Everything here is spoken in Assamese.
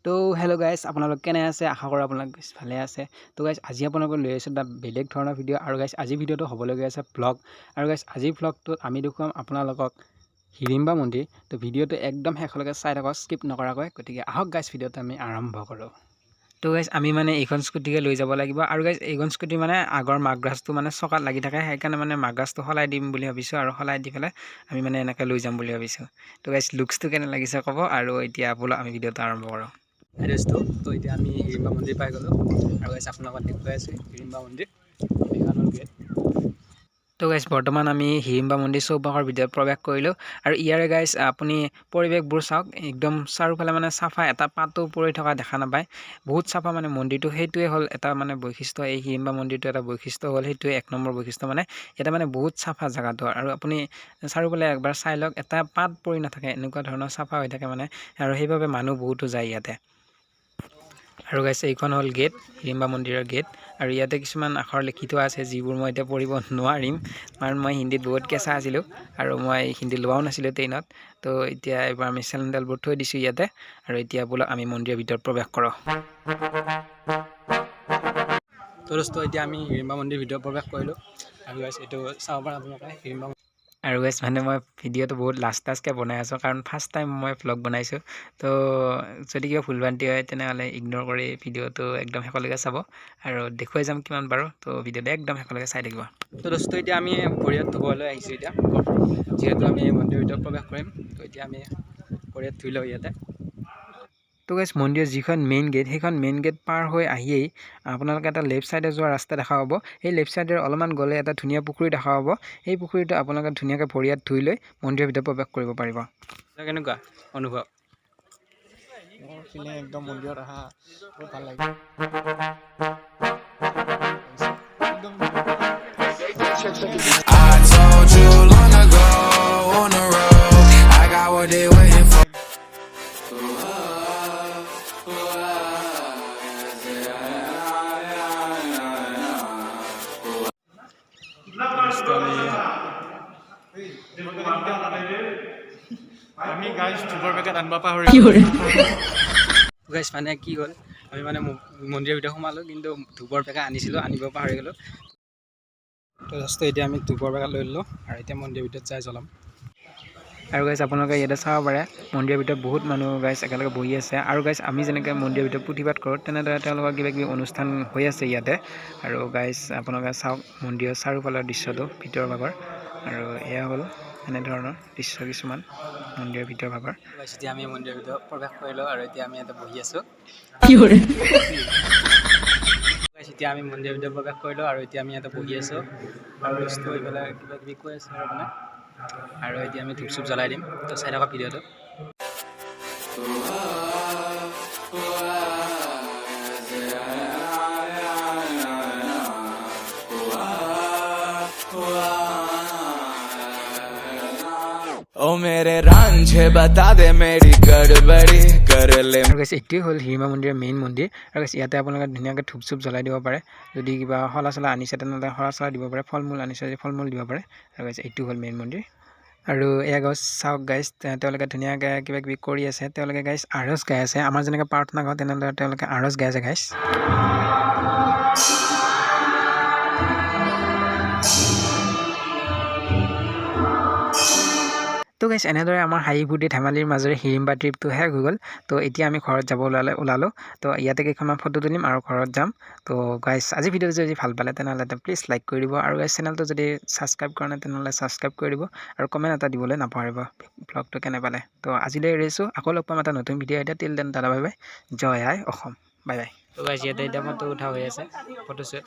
তো হেল্ল' গাইজ আপোনালোক কেনে আছে আশা কৰোঁ আপোনালোক ভালে আছে তো গাইজ আজি আপোনালোকক লৈ আহিছোঁ এটা বেলেগ ধৰণৰ ভিডিঅ' আৰু গাইজ আজি ভিডিঅ'টো হ'বলগীয়া আছে ব্লগ আৰু গাইজ আজিৰ ব্লগটোত আমি দেখুৱাম আপোনালোকক হিৰিম্বা মন্দিৰ তো ভিডিঅ'টো একদম শেষলৈকে চাই থাকক স্কিপ নকৰাকৈ গতিকে আহক গাইজ ভিডিঅ'টো আমি আৰম্ভ কৰোঁ তো গাইজ আমি মানে এইখন স্কুটিকে লৈ যাব লাগিব আৰু গাইজ এইখন স্কুটি মানে আগৰ মাকগ্ৰাছটো মানে চকাত লাগি থাকে সেইকাৰণে মানে মাকগ্ৰাছটো সলাই দিম বুলি ভাবিছোঁ আৰু সলাই দি পেলাই আমি মানে এনেকৈ লৈ যাম বুলি ভাবিছোঁ তো গাইজ লুকছটো কেনে লাগিছে ক'ব আৰু এতিয়া ব'লক আমি ভিডিঅ'টো আৰম্ভ কৰোঁ এড্ৰেছটো তো এতিয়া আমি হিৰিম্বা মন্দিৰ পাই গ'লোঁ আৰু গাইজ আপোনালোকক দেখুৱাই আছোঁ হিৰিম্বা মন্দিৰ এইখনৰ গেট তো গাইজ বৰ্তমান আমি হিৰিম্বা মন্দিৰ চৌপাশৰ ভিতৰত প্ৰৱেশ কৰিলোঁ আৰু ইয়াৰে গাইজ আপুনি পৰিৱেশবোৰ চাওক একদম চাৰিওফালে মানে চাফা এটা পাতো পৰি থকা দেখা নাপায় বহুত চাফা মানে মন্দিৰটো সেইটোৱে হ'ল এটা মানে বৈশিষ্ট্য এই হিৰিম্বা মন্দিৰটো এটা বৈশিষ্ট্য হ'ল সেইটোৱে এক নম্বৰ বৈশিষ্ট্য মানে এটা মানে বহুত চাফা জেগাটো আৰু আপুনি চাৰিওফালে একবাৰ চাই লওক এটা পাত পৰি নাথাকে এনেকুৱা ধৰণৰ চাফা হৈ থাকে মানে আৰু সেইবাবে মানুহ বহুতো যায় ইয়াতে আৰু গাইছে এইখন হ'ল গেট হিৰিম্বা মন্দিৰৰ গেট আৰু ইয়াতে কিছুমান আখৰ লিখি থোৱা আছে যিবোৰ মই এতিয়া পঢ়িব নোৱাৰিম কাৰণ মই হিন্দীত বহুত কেঁচা আছিলোঁ আৰু মই হিন্দী লোৱাও নাছিলোঁ ট্ৰেইনত তো এতিয়া এইবাৰ আমি চেলেণ্ডালবোৰ থৈ দিছোঁ ইয়াতে আৰু এতিয়া বোলক আমি মন্দিৰৰ ভিতৰত প্ৰৱেশ কৰোঁ তো দোস্ত এতিয়া আমি হিৰিম্বা মন্দিৰৰ ভিতৰত প্ৰৱেশ কৰিলোঁ আৰু গাইছে এইটো চাব পাৰে আপোনালোকে হিৰিম্বা আৰু গাইজ মানে মই ভিডিঅ'টো বহুত লাষ্টকৈ বনাই আছোঁ কাৰণ ফাৰ্ষ্ট টাইম মই ভ্লগ বনাইছোঁ তো যদি কিবা ভুলভ্ৰান্তি হয় তেনেহ'লে ইগন'ৰ কৰি ভিডিঅ'টো একদম শেষলৈকে চাব আৰু দেখুৱাই যাম কিমান পাৰোঁ তো ভিডিঅ'টো একদম শেষলৈকে চাই থাকিব তো দোস্ত এতিয়া আমি ভৰিয়াত ধুবলৈ আহিছোঁ এতিয়া যিহেতু আমি মন্দিৰৰ ভিতৰত প্ৰৱেশ কৰিম তো এতিয়া আমি ভৰিয়াত ধুই লওঁ ইয়াতে তো গাইজ মন্দিৰৰ যিখন মেইন গেট সেইখন মেইন গেট পাৰ হৈ আহিয়েই আপোনালোকে এটা লেফ্ট ছাইডে যোৱা ৰাস্তা দেখা পাব সেই লেফ্ট ছাইডে অলপমান গ'লে এটা ধুনীয়া পুখুৰী দেখা পাব সেই পুখুৰীটো আপোনালোকে ধুনীয়াকৈ ভৰিয়াত ধুই লৈ মন্দিৰৰ ভিতৰত প্ৰৱেশ কৰিব পাৰিব কেনেকুৱা অনুভৱ মোৰ ফিলিং একদম মন্দিৰত অহা বহুত ভাল লাগে I told you long ago on the road I got what they waiting for আমি গাইজ ধূপৰ পেকেট আনিব পাহৰিলোঁ গাইজ মানে কি হ'ল আমি মানে মন্দিৰৰ ভিতৰত সোমালোঁ কিন্তু ধূপৰ পেকেট আনিব পাহৰি গ'লোঁ তো জাষ্ট এতিয়া আমি ধূপৰ পেকেট লৈ ল'লোঁ আৰু এতিয়া মন্দিৰৰ ভিতৰত যাই জ্বলাম আৰু গাইজ আপোনালোকে ইয়াতে চাব পাৰে মন্দিৰৰ ভিতৰত বহুত মানুহ গাইজ একেলগে বহি আছে আৰু গাইজ আমি যেনেকৈ মন্দিৰৰ ভিতৰত পুথিপাঠ কৰোঁ তেনেদৰে তেওঁলোকৰ কিবাকিবি অনুষ্ঠান হৈ আছে ইয়াতে আৰু গাইজ আপোনালোকে চাওক মন্দিৰৰ চাৰিওফালৰ দৃশ্যটো ভিতৰৰ ভাগৰ আৰু এয়া হ'ল এনেধৰণৰ দৃশ্য কিছুমান মন্দিৰৰ ভিতৰৰ ভাগৰ এতিয়া আমি মন্দিৰৰ ভিতৰত প্ৰৱেশ কৰিলোঁ আৰু এতিয়া আমি ইয়াতে বহি আছোঁ এতিয়া আমি মন্দিৰৰ ভিতৰত প্ৰৱেশ কৰিলোঁ আৰু এতিয়া আমি ইয়াতে বহি আছোঁ আৰু বস্তু এইফালে কিবা কিবি কৈ আছে আৰু মানে আৰু এতিয়া আমি ধূপ চুপ জ্বলাই দিম তো চাই থাকক ভিডিঅ'টো ओ मेरे रांझे बता दे मेरी गड़बड़ी कर ले আৰু গাইছে এইটোৱে হ'ল হিৰিম্বা মন্দিৰৰ মেইন মন্দিৰ আৰু গাইছে ইয়াতে আপোনালোকে ধুনীয়াকৈ ধূপ চুপ জ্বলাই দিব পাৰে যদি কিবা শলা চলা আনিছে তেনেহ'লে শলা চলা দিব পাৰে ফল মূল আনিছে যদি ফল মূল দিব পাৰে আৰু গাইছে এইটো হ'ল মেইন মন্দিৰ আৰু এয়া গাইজ চাওক গাইজ তেওঁলোকে ধুনীয়াকৈ কিবা কিবি কৰি আছে তেওঁলোকে গাইজ আৰজ গাই আছে আমাৰ যেনেকৈ প্ৰাৰ্থনা গাওঁ তেনেদৰে তেওঁলোকে আৰজ গাই আছে গাইজ তো গাইজ এনেদৰে আমাৰ হাঁহি ফূৰ্তি ধেমালিৰ মাজেৰে হিৰিম্বা ট্ৰিপটো শেষ হৈ গ'ল তো এতিয়া আমি ঘৰত যাব ওলালোঁ তো ইয়াতে কেইখনমান ফটো তুলিম আৰু ঘৰত যাম তো গাইজ আজি ভিডিঅ'টো যদি ভাল পালে তেনেহ'লে প্লিজ লাইক কৰি দিব আৰু গাইজ চেনেলটো যদি ছাবস্ক্ৰাইব কৰা নাই তেনেহ'লে ছাবস্ক্ৰাইব কৰি দিব আৰু কমেণ্ট এটা দিবলৈ নাপাহৰিব ব্লগটো কেনে পালে তো আজিলৈ এৰিছোঁ আকৌ লগ পাম এটা নতুন ভিডিঅ' এতিয়া টিল দেন দাদা বাই বাই জয় আই অসম বাই বাই তো গাইজ ইয়াতে এতিয়া ফটো উঠা হৈ আছে ফটোশ্বুট